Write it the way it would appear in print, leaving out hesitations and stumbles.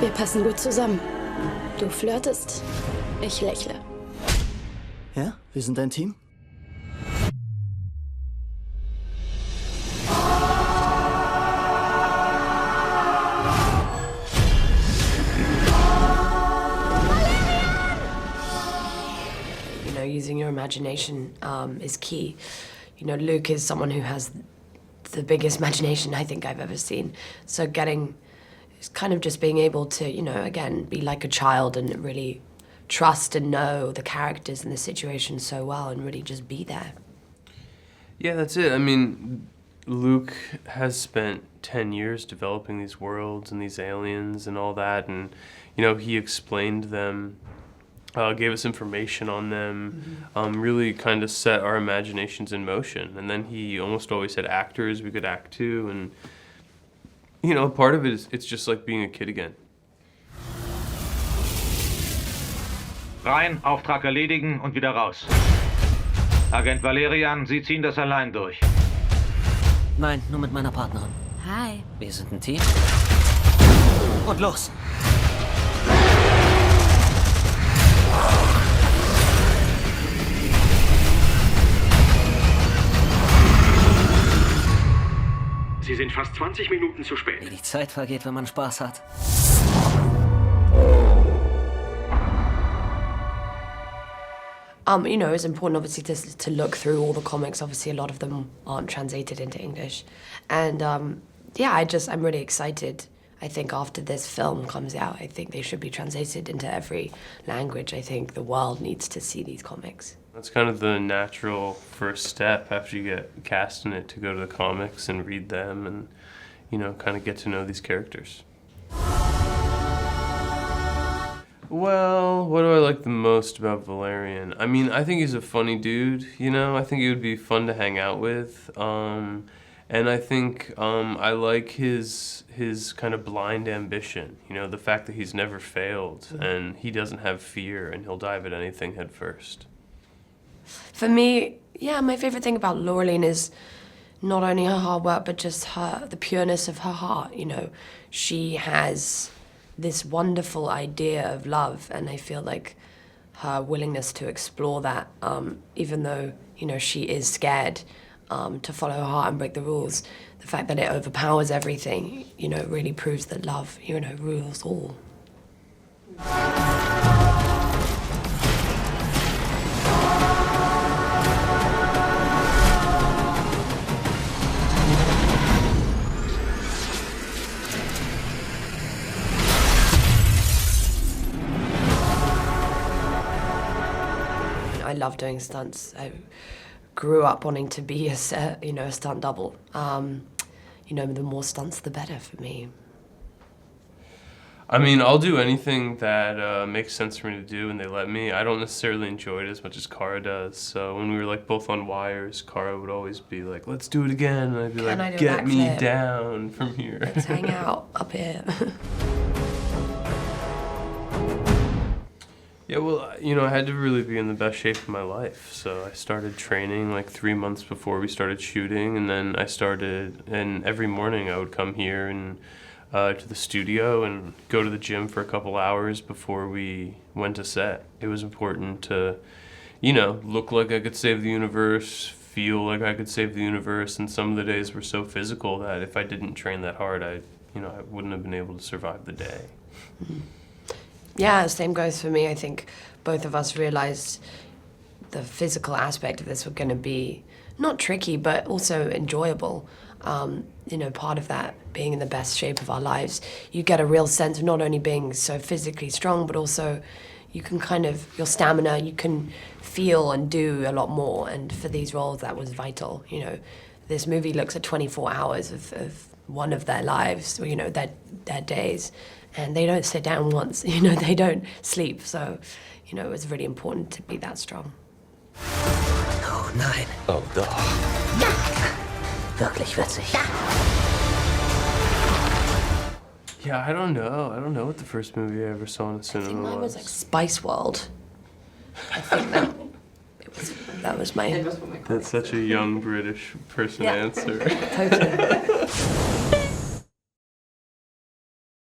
Wir passen gut zusammen. Du flirtest, ich lächle. Ja, wir sind ein Team. Using your imagination is key. You know, Luke is someone who has the biggest imagination I think I've ever seen. So it's kind of just being able to, you know, again, be like a child and really trust and know the characters and the situation so well and really just be there. Yeah, that's it. I mean, Luke has spent 10 years developing these worlds and these aliens and all that, and, you know, he explained them, gave us information on them, really kind of set our imaginations in motion. And then he almost always had actors we could act to, and, you know, part of it is it's just like being a kid again. Rein, Auftrag erledigen und wieder raus. Agent Valerian, Sie ziehen das allein durch. Nein, nur mit meiner Partnerin. Hi. Wir sind ein Team. Und los! Sie sind fast 20 Minuten zu spät. Wie die Zeit vergeht, wenn man Spaß hat. You know, it's important obviously to look through all the comics. Obviously, a lot of them aren't translated into English. And yeah, I'm really excited. I think after this film comes out, I think they should be translated into every language. I think the world needs to see these comics. That's kind of the natural first step after you get cast in it, to go to the comics and read them and, you know, kind of get to know these characters. Well, what do I like the most about Valerian? I mean, I think he's a funny dude, you know? I think he would be fun to hang out with. And I think I like his kind of blind ambition, you know, the fact that he's never failed and he doesn't have fear and he'll dive at anything head first. For me, yeah, my favorite thing about Laureline is not only her hard work, but just the pureness of her heart. You know, she has this wonderful idea of love, and I feel like her willingness to explore that, even though, you know, she is scared to follow her heart and break the rules, the fact that it overpowers everything, you know, really proves that love, you know, rules all. I love doing stunts. I grew up wanting to be a stunt double. You know, the more stunts, the better for me. I mean, I'll do anything that makes sense for me to do and they let me. I don't necessarily enjoy it as much as Cara does. So when we were like both on wires, Cara would always be like, let's do it again. And I'd be like, get me down from here. Let's hang out up here. Yeah, well, you know, I had to really be in the best shape of my life. So I started training like 3 months before we started shooting. And then and every morning I would come here and to the studio and go to the gym for a couple hours before we went to set. It was important to, you know, look like I could save the universe, feel like I could save the universe, and some of the days were so physical that if I didn't train that hard, I wouldn't have been able to survive the day. Yeah, same goes for me. I think both of us realized the physical aspect of this were going to be not tricky, but also enjoyable. You know, part of that being in the best shape of our lives, you get a real sense of not only being so physically strong, but also you can kind of, your stamina, you can feel and do a lot more. And for these roles, that was vital. You know, this movie looks at 24 hours of one of their lives, you know, their days. And they don't sit down once, you know, they don't sleep. So, you know, it was really important to be that strong. Oh nein. Oh, doch. Ja. Wirklich witzig. Ja. Yeah, I don't know. I don't know what the first movie I ever saw in the cinema was. I think mine was like Spice World. I think that was my... That's such a young British person answer. Totally.